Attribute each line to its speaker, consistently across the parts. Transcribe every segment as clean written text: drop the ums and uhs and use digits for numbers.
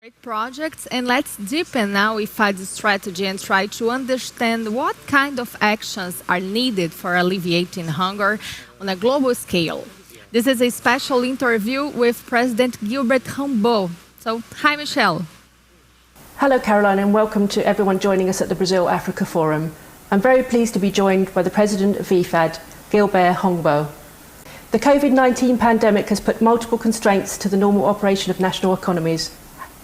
Speaker 1: Great projects, and let's deepen now IFAD's strategy and try to understand what kind of actions are needed for alleviating hunger on a global scale. This is a special interview with President Gilbert Houngbo. So, hi, Michelle.
Speaker 2: Hello, Caroline, and welcome to everyone joining us at the Brazil-Africa Forum. I'm very pleased to be joined by the President of IFAD, Gilbert Houngbo. The COVID-19 pandemic has put multiple constraints to the normal operation of national economies.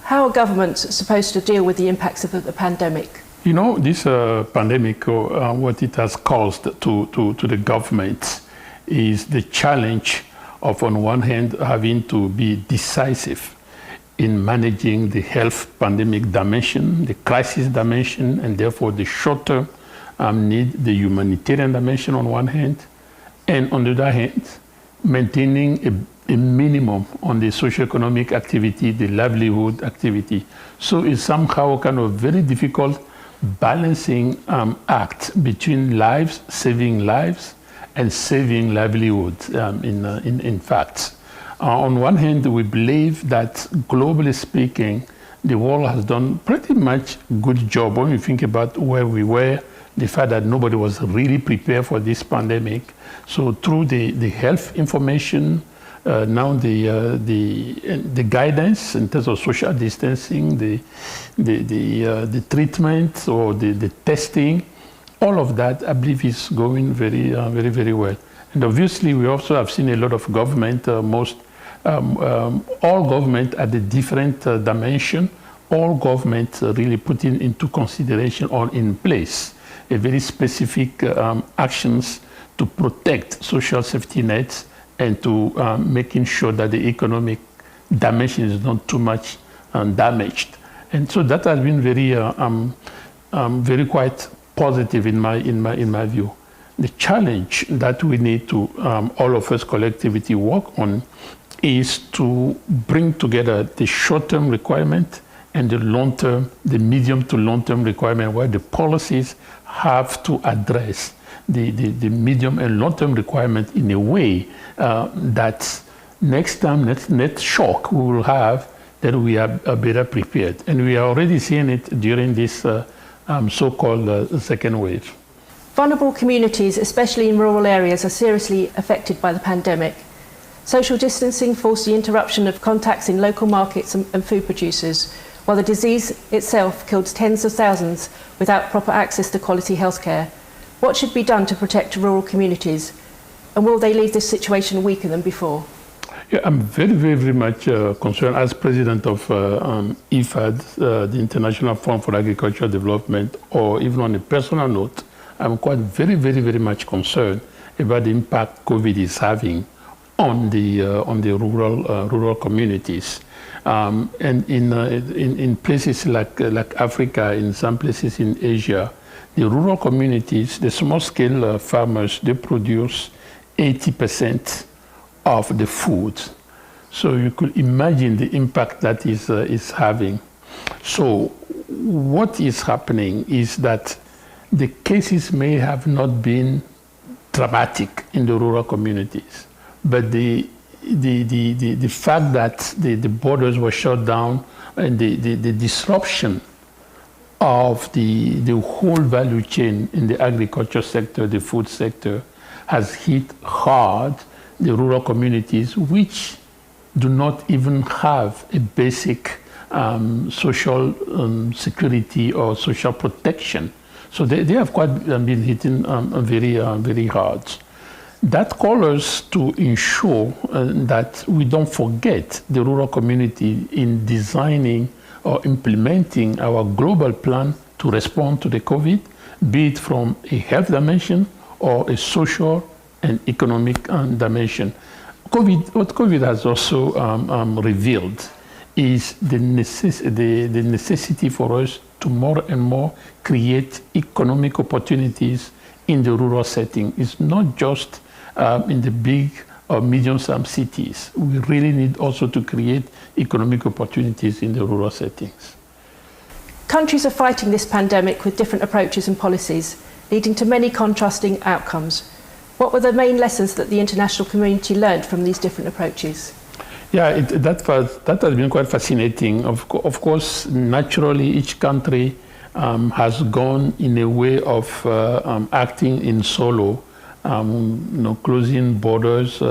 Speaker 2: How are governments supposed to deal with the impacts of the pandemic?
Speaker 3: You know, this pandemic, what it has caused to the government is the challenge of, on one hand, having to be decisive in managing the health pandemic dimension, the crisis dimension, and therefore the short-term need, the humanitarian dimension on one hand, and on the other hand, maintaining a minimum on the socio-economic activity, the livelihood activity. So it's somehow kind of very difficult balancing act between lives, saving lives, and saving livelihood, in fact. On one hand, we believe that globally speaking, the world has done pretty much a good job. When you think about where we were, the fact that nobody was really prepared for this pandemic. So through the health information, now the guidance in terms of social distancing, the treatment or the testing, all of that I believe is going very well. And obviously we also have seen a lot of government, all government at a different dimension, all government really putting into consideration or in place a very specific actions to protect social safety nets and to making sure that the economic dimension is not too much damaged. And so that has been very quite positive in my view. The challenge that we need to all of us collectively work on is to bring together the short-term requirement and the long-term, the medium to long-term requirement, where the policies have to address the medium and long-term requirement in a way that next time, next shock we will have, that we are better prepared. And we are already seeing it during this so-called second wave.
Speaker 2: Vulnerable communities, especially in rural areas, are seriously affected by the pandemic. Social distancing forced the interruption of contacts in local markets and food producers, while the disease itself killed tens of thousands without proper access to quality healthcare. What should be done to protect rural communities? And will they leave this situation weaker than before?
Speaker 3: Yeah, I'm very much concerned as president of IFAD, the International Fund for Agricultural Development, or even on a personal note, I'm quite very much concerned about the impact COVID is having on the rural communities. And in places like Africa, in some places in Asia, the rural communities, the small-scale farmers, they produce 80% of the food. So you could imagine the impact that is having. So what is happening is that the cases may have not been dramatic in the rural communities, but the fact that the borders were shut down and the disruption of the whole value chain in the agriculture sector, the food sector, has hit hard the rural communities, which do not even have a basic social security or social protection. So they have quite been hitting very hard. That calls us to ensure that we don't forget the rural community in designing or implementing our global plan to respond to the COVID, be it from a health dimension or a social and economic dimension. What COVID has also revealed is the necessity for us to more and more create economic opportunities in the rural setting. It's not just in the big or medium-sized cities. We really need also to create economic opportunities in the rural settings.
Speaker 2: Countries are fighting this pandemic with different approaches and policies, leading to many contrasting outcomes. What were the main lessons that the international community learned from these different approaches?
Speaker 3: Yeah, that has been quite fascinating. Of course, naturally, each country has gone in a way of acting in solo, closing borders,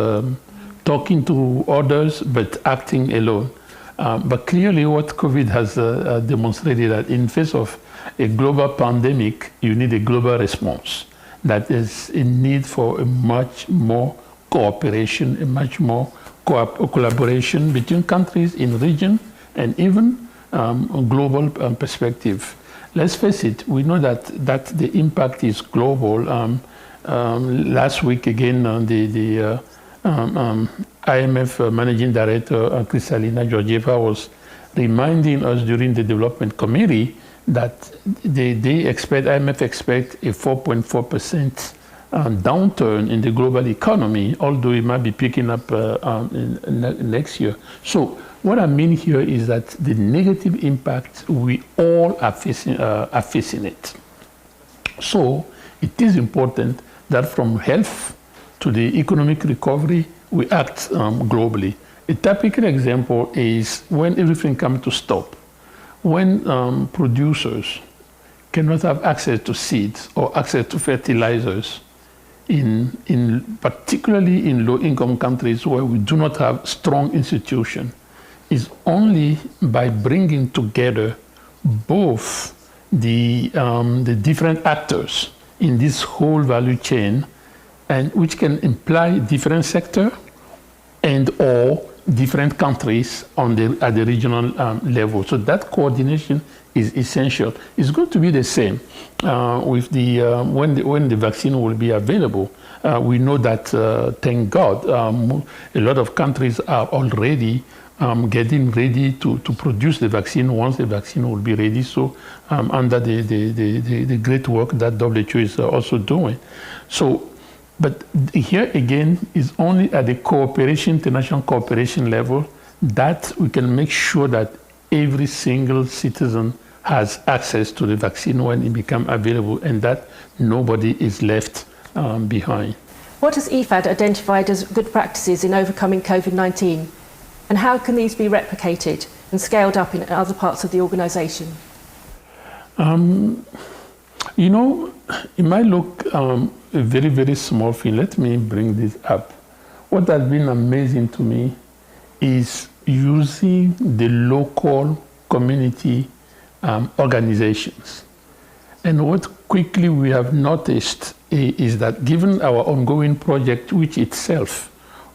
Speaker 3: talking to others, but acting alone. But clearly, what COVID has demonstrated that in face of a global pandemic, you need a global response. That is a need for a much more cooperation, a much more collaboration between countries in the region and even a global perspective. Let's face it, we know that the impact is global. Last week, again, the IMF Managing Director, Kristalina Georgieva, was reminding us during the development committee that IMF expect a 4.4% downturn in the global economy, although it might be picking up next year. So what I mean here is that the negative impact, we all are facing it. So it is important that from health to the economic recovery, we act globally. A typical example is when everything comes to stop. When producers cannot have access to seeds or access to fertilizers, particularly in low-income countries where we do not have strong institutions, is only by bringing together both the different actors in this whole value chain, and which can imply different sector and or different countries at the regional level. So that coordination is essential. It's going to be the same with when the vaccine will be available. We know that, thank God, a lot of countries are already getting ready to produce the vaccine once the vaccine will be ready. So under the great work that WHO is also doing. So, but here again is only at the international cooperation level that we can make sure that every single citizen has access to the vaccine when it becomes available, and that nobody is left behind.
Speaker 2: What has IFAD identified as good practices in overcoming COVID-19? And how can these be replicated and scaled up in other parts of the organisation? It might look a very, very small thing. Let me bring this up. What has been amazing to me is using the local community organizations. And what quickly we have noticed is that given our ongoing project, which itself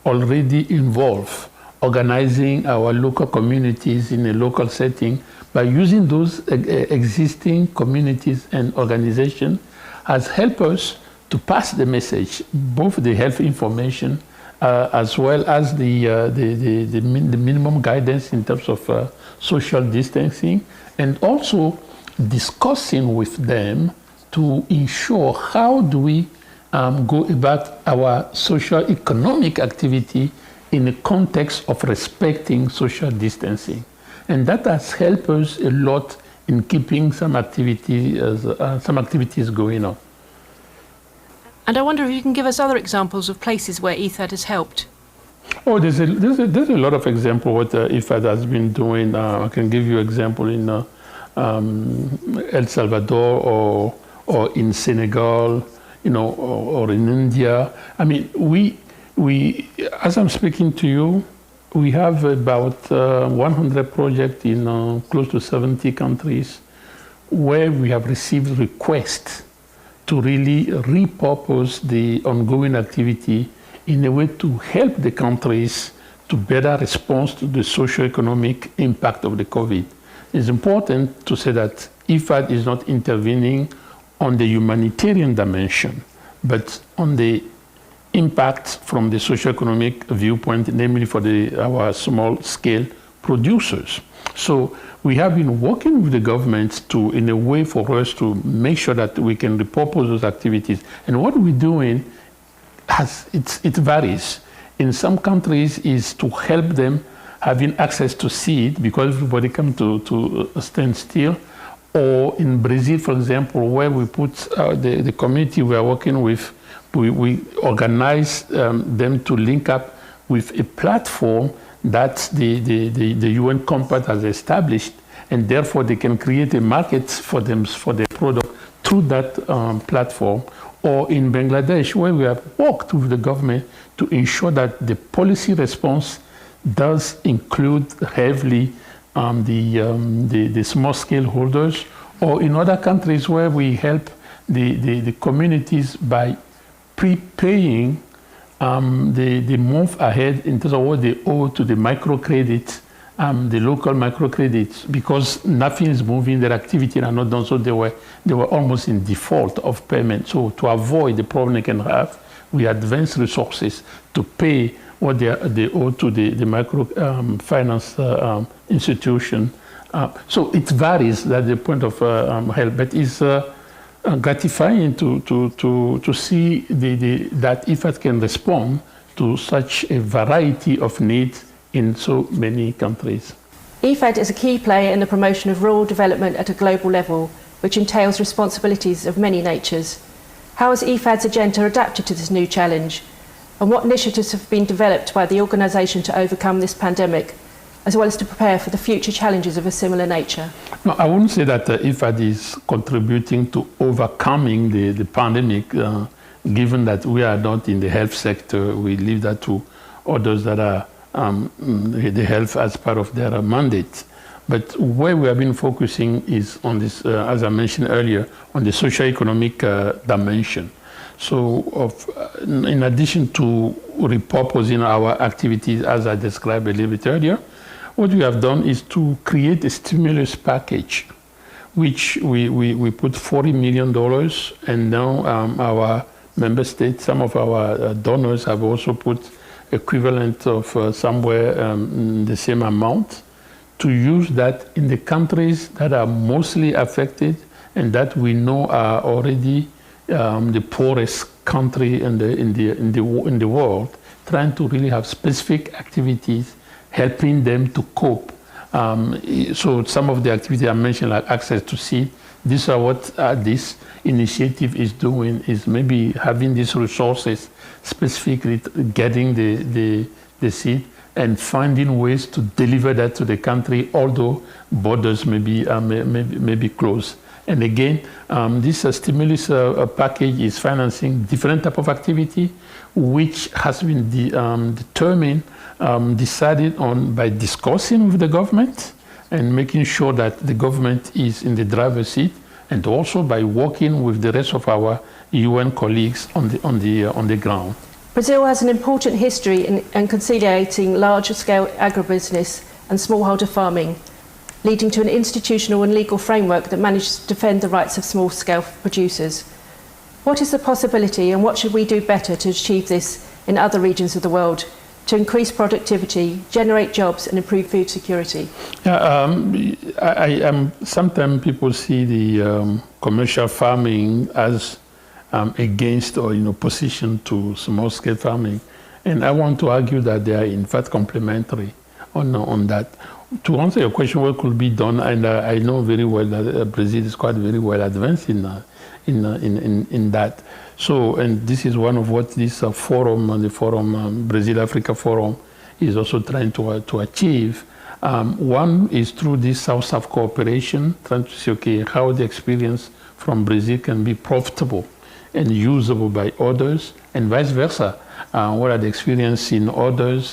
Speaker 2: already involves organizing our local communities in a local setting, by using those existing communities and organizations has helped us to pass the message, both the health information as well as the minimum guidance in terms of social distancing, and also discussing with them to ensure how do we go about our social economic activity in the context of respecting social distancing. And that has helped us a lot in keeping some activities going on. And I wonder if you can give us other examples of places where IFAD has helped.
Speaker 3: Oh, there's a lot of examples what IFAD has been doing. I can give you an example in El Salvador or in Senegal, or in India. I mean, we as I'm speaking to you, we have about 100 projects in close to 70 countries where we have received requests to really repurpose the ongoing activity in a way to help the countries to better respond to the socio-economic impact of the COVID. It's important to say that IFAD is not intervening on the humanitarian dimension, but on the impact from the socio-economic viewpoint, namely for our small-scale producers. So we have been working with the government in a way for us to make sure that we can repurpose those activities. And what we're doing, it varies. In some countries is to help them having access to seed because everybody come to a standstill. Or in Brazil, for example, where we put the community we are working with, we organize them to link up with a platform that the UN Compact has established, and therefore they can create a market for them for their product through that platform. Or in Bangladesh, where we have worked with the government to ensure that the policy response does include heavily the small scale holders, or in other countries where we help the communities by prepaying the month ahead in terms of what they owe to the microcredit, the local microcredits, because nothing is moving, their activity are not done, so they were almost in default of payment. So to avoid the problem they can have, we advance resources to pay what they owe to the microfinance institution. So it varies at the point of help, but it's gratifying to see that IFAD can respond to such a variety of needs in so many countries.
Speaker 2: IFAD is a key player in the promotion of rural development at a global level, which entails responsibilities of many natures. How has IFAD's agenda adapted to this new challenge? And what initiatives have been developed by the organisation to overcome this pandemic, as well as to prepare for the future challenges of a similar nature?
Speaker 3: No, I wouldn't say that IFAD is contributing to overcoming the pandemic, given that we are not in the health sector. We leave that to others that are the health as part of their mandate. But where we have been focusing is on this, as I mentioned earlier, on the socio-economic dimension. So in addition to repurposing our activities, as I described a little bit earlier, what we have done is to create a stimulus package, which we put $40 million, and now our member states, some of our donors have also put equivalent of somewhere the same amount, to use that in the countries that are mostly affected and that we know are already the poorest country in the world, trying to really have specific activities helping them to cope. So some of the activities I mentioned, like access to seed, these are what this initiative is doing, is maybe having these resources, specifically getting the seed and finding ways to deliver that to the country, although borders may be closed. And again, this stimulus package is financing different type of activity, which has been decided on by discussing with the government and making sure that the government is in the driver's seat, and also by working with the rest of our UN colleagues on the ground.
Speaker 2: Brazil has an important history in conciliating large-scale agribusiness and smallholder farming, leading to an institutional and legal framework that manages to defend the rights of small-scale producers. What is the possibility, and what should we do better to achieve this in other regions of the world, to increase productivity, generate jobs and improve food security? Sometimes people see the commercial farming as against or in opposition to small-scale farming. And I want to argue that they are in fact complementary on that. To answer your question, what could be done, and I know very well that Brazil is quite very well advanced in that. So, and this is one of what this forum, the forum, Brazil-Africa Forum, is also trying to achieve. One is through this South-South cooperation, trying to see, okay, how the experience from Brazil can be profitable and usable by others, and vice versa. What are the experience in others,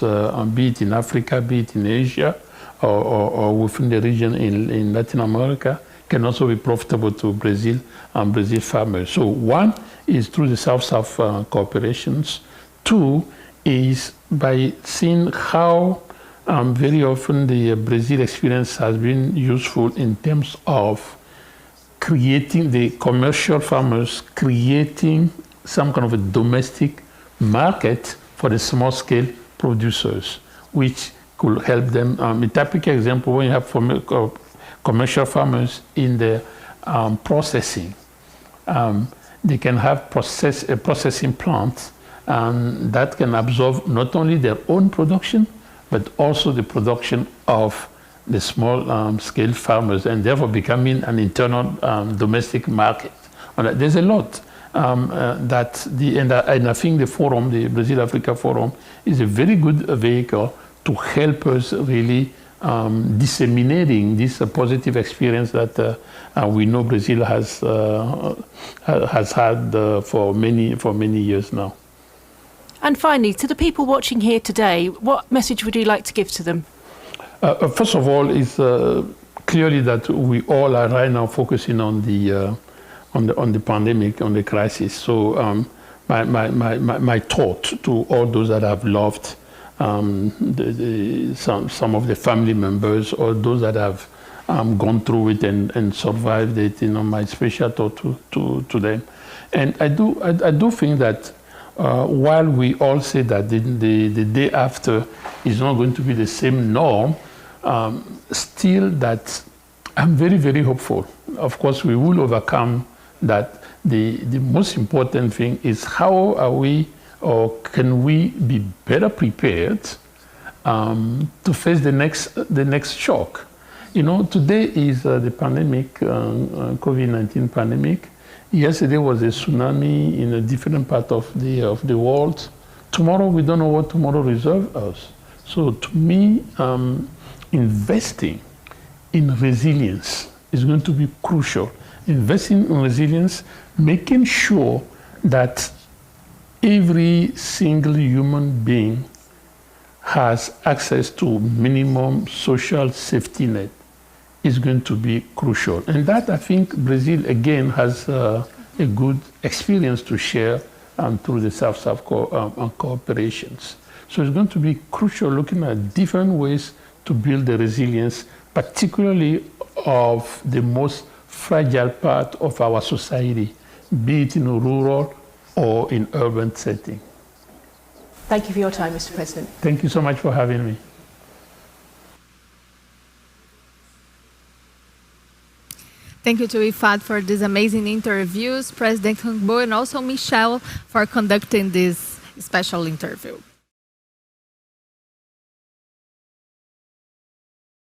Speaker 2: be it in Africa, be it in Asia, or within the region in Latin America, can also be profitable to Brazil and Brazil farmers. So one is through the South-South cooperations. Two is by seeing how very often the Brazil experience has been useful in terms of creating the commercial farmers, creating some kind of a domestic market for the small-scale producers, which could help them. A typical example, when you have commercial farmers in the processing, they can have a processing plant that can absorb not only their own production, but also the production of the small-scale farmers, and therefore becoming an internal domestic market. There's a lot and I think the forum, the Brazil-Africa Forum, is a very good vehicle
Speaker 3: to help us really disseminating this positive experience that we know Brazil has had for many years now.
Speaker 2: And finally, to the people watching here today, what message would you like to give to them?
Speaker 3: First of all, it's clearly that we all are right now focusing on the pandemic, on the crisis. So my thought to all those that have lost some of the family members, or those that have gone through it and survived it, my special thought to them. And I do think that while we all say that the day after is not going to be the same norm, still that I'm very, very hopeful. Of course, we will overcome that. The most important thing is how are we, or can we be better prepared to face the next shock? Today is the pandemic, COVID-19 pandemic. Yesterday was a tsunami in a different part of the world. Tomorrow, we don't know what tomorrow reserves us. So to me, investing in resilience is going to be crucial. Investing in resilience, making sure that every single human being has access to minimum social safety net is going to be crucial. And that, I think, Brazil, again, has a good experience to share through the South-South cooperations. So it's going to be crucial looking at different ways to build the resilience, particularly of the most fragile part of our society, be it in a rural or in urban setting.
Speaker 2: Thank you for your time, Mr. President.
Speaker 3: Thank you so much for having me.
Speaker 1: Thank you to IFAD for these amazing interviews, President Houngbo, and also Michelle for conducting this special interview.